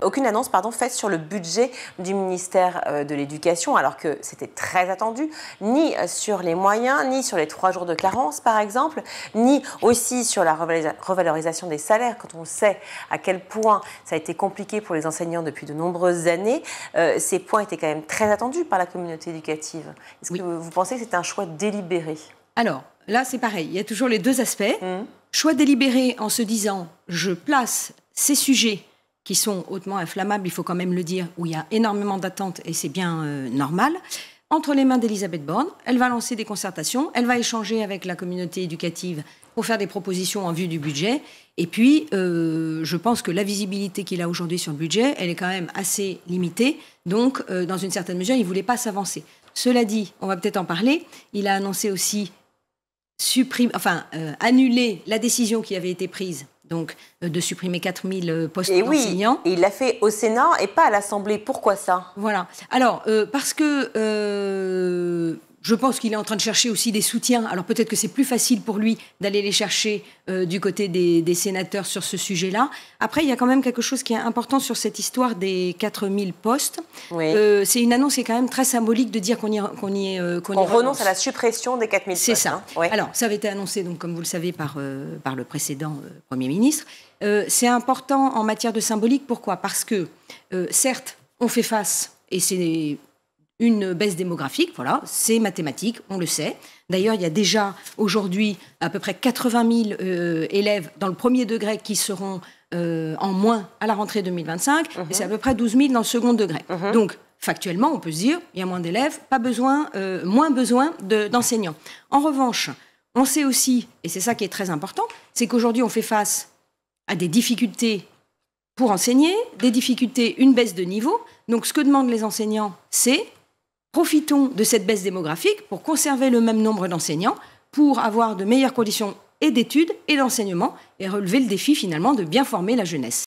Aucune annonce faite sur le budget du ministère de l'Éducation, alors que c'était très attendu, ni sur les moyens, ni sur les 3 jours de carence par exemple, ni aussi sur la revalorisation des salaires, quand on sait à quel point ça a été compliqué pour les enseignants depuis de nombreuses années. Ces points étaient quand même très attendus par la communauté éducative. Est-ce que vous pensez que c'est un choix délibéré? Alors, là c'est pareil, il y a toujours les deux aspects. Choix délibéré en se disant, je place ces sujets qui sont hautement inflammables, il faut quand même le dire, où il y a énormément d'attentes, et c'est bien normal, entre les mains d'Elisabeth Borne. Elle va lancer des concertations, elle va échanger avec la communauté éducative pour faire des propositions en vue du budget. Et puis, je pense que la visibilité qu'il a aujourd'hui sur le budget, elle est quand même assez limitée. Donc, dans une certaine mesure, il ne voulait pas s'avancer. Cela dit, on va peut-être en parler, il a annoncé aussi annuler la décision qui avait été prise, donc de supprimer 4000 postes d'enseignants. Et il l'a fait au Sénat et pas à l'Assemblée. Pourquoi ça? Voilà. Alors, parce que je pense qu'il est en train de chercher aussi des soutiens. Alors peut-être que c'est plus facile pour lui d'aller les chercher du côté des sénateurs sur ce sujet-là. Après, il y a quand même quelque chose qui est important sur cette histoire des 4000 postes. Oui. C'est une annonce qui est quand même très symbolique de dire qu'on renonce à la suppression des 4000 postes. C'est ça. Hein. Oui. Alors, ça avait été annoncé, donc, comme vous le savez, par le précédent Premier ministre. C'est important en matière de symbolique. Pourquoi? Parce que, certes, on fait face, et c'est une baisse démographique, voilà, c'est mathématique, on le sait. D'ailleurs, il y a déjà aujourd'hui à peu près 80 000 élèves dans le premier degré qui seront en moins à la rentrée 2025, et c'est à peu près 12 000 dans le second degré. Donc, factuellement, on peut se dire, il y a moins d'élèves, moins besoin d'enseignants. En revanche, on sait aussi, et c'est ça qui est très important, c'est qu'aujourd'hui, on fait face à des difficultés pour enseigner, des difficultés, une baisse de niveau. Donc, ce que demandent les enseignants, c'est profitons de cette baisse démographique pour conserver le même nombre d'enseignants, pour avoir de meilleures conditions et d'études et d'enseignement, et relever le défi finalement de bien former la jeunesse.